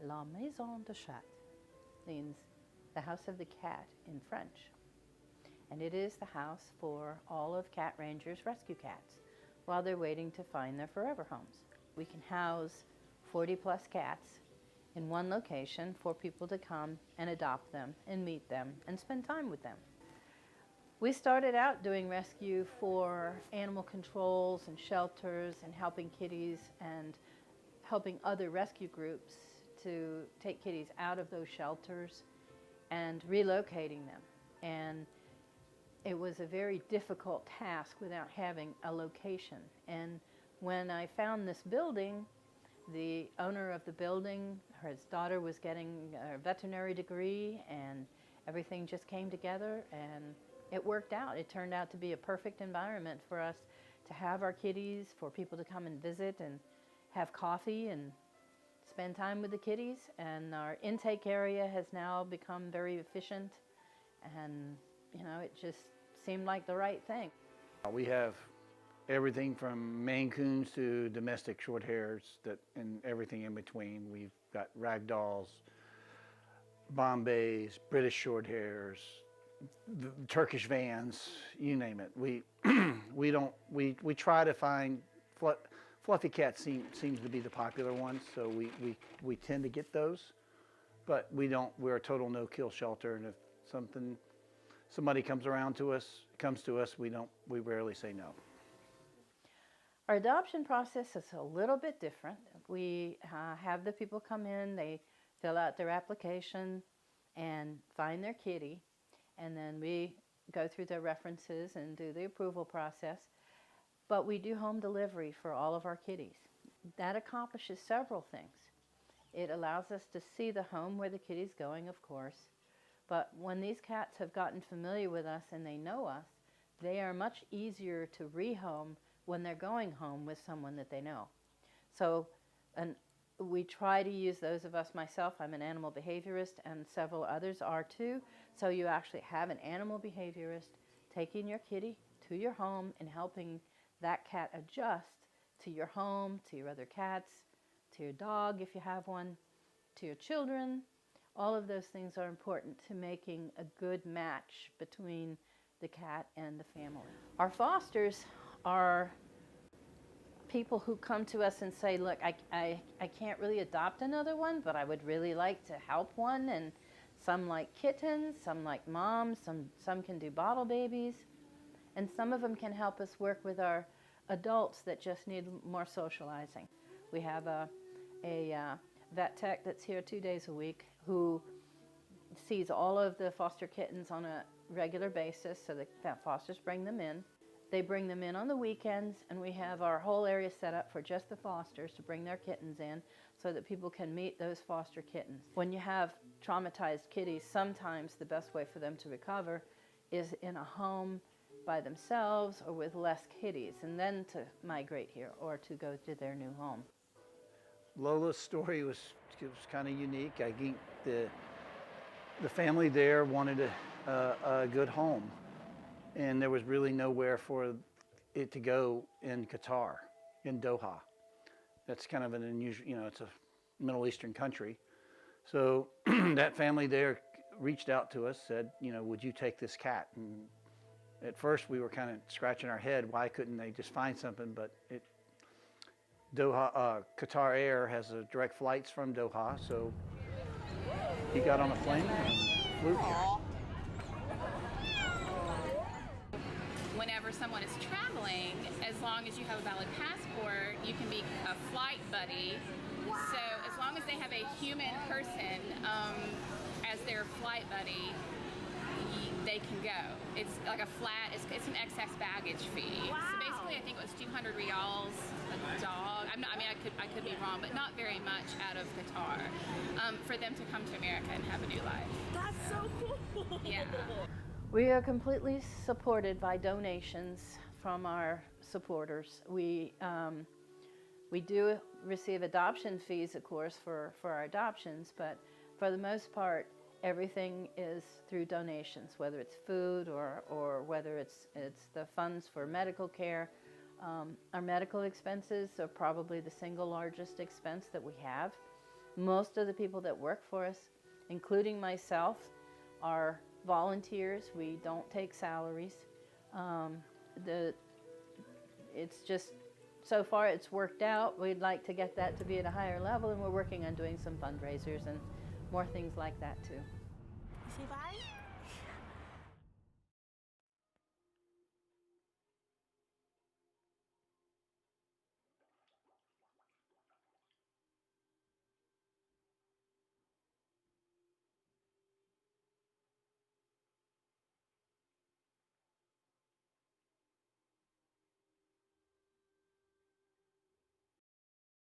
La Maison du Chat means the house of the cat in French. And it is the house for all of Cat Ranger's rescue cats while they're waiting to find their forever homes. We can house 40 plus cats in one location for people to come and adopt them and meet them and spend time with them. We started out doing rescue for animal controls and shelters and helping kitties and helping other rescue groups to take kitties out of those shelters and relocating them. And it was a very difficult task without having a location. And when I found this building, the owner of the building, his daughter was getting a veterinary degree, and everything just came together and it worked out. It turned out to be a perfect environment for us to have our kitties, for people to come and visit and have coffee and spend time with the kitties. And our intake area has now become very efficient, and you know, it just seemed like the right thing. We have everything from Maine Coons to domestic short hairs and everything in between. We've got ragdolls, Bombays, British short hairs, the Turkish vans, you name it. We try to find fluffy cats seems to be the popular one, so we tend to get those, but we're a total no-kill shelter, and if somebody comes to us, we rarely say no. Our adoption process is a little bit different. We have the people come in, they fill out their application and find their kitty, and then we go through their references and do the approval process. But we do home delivery for all of our kitties. That accomplishes several things. It allows us to see the home where the kitty's going, of course. But when these cats have gotten familiar with us and they know us, they are much easier to rehome when they're going home with someone that they know. So we try to use those of us, myself, I'm an animal behaviorist, and several others are too. So you actually have an animal behaviorist taking your kitty to your home and helping that cat adjust to your home, to your other cats, to your dog if you have one, to your children. All of those things are important to making a good match between the cat and the family. Our fosters are people who come to us and say, look, I can't really adopt another one, but I would really like to help one. And some like kittens, some like moms, some can do bottle babies. And some of them can help us work with our adults that just need more socializing. We have a vet tech that's here 2 days a week who sees all of the foster kittens on a regular basis, so the fosters bring them in. They bring them in on the weekends, and we have our whole area set up for just the fosters to bring their kittens in so that people can meet those foster kittens. When you have traumatized kitties, sometimes the best way for them to recover is in a home by themselves or with less kitties, and then to migrate here or to go to their new home. Lola's story was kind of unique. I think the family there wanted a good home, and there was really nowhere for it to go in Qatar, in Doha. That's kind of an unusual, it's a Middle Eastern country. So that family there reached out to us, said, would you take this cat? And at first we were kind of scratching our head, why couldn't they just find something? But Doha, Qatar Air has direct flights from Doha, so he got on a plane and flew here. Whenever someone is traveling, as long as you have a valid passport, you can be a flight buddy. So as long as they have a human person as their flight buddy, they can go. It's like a flat, it's an excess baggage fee. Wow. So basically I think it was 200 rials a dog. I could be wrong, but not very much out of Qatar, for them to come to America and have a new life. That's so cool. Yeah. We are completely supported by donations from our supporters. We do receive adoption fees, of course, for our adoptions, but for the most part, everything is through donations, whether it's food or whether it's the funds for medical care. Our medical expenses are probably the single largest expense that we have. Most of the people that work for us, including myself, are volunteers. We don't take salaries. It's just, so far it's worked out. We'd like to get that to be at a higher level, and we're working on doing some fundraisers and more things like that too. Say bye.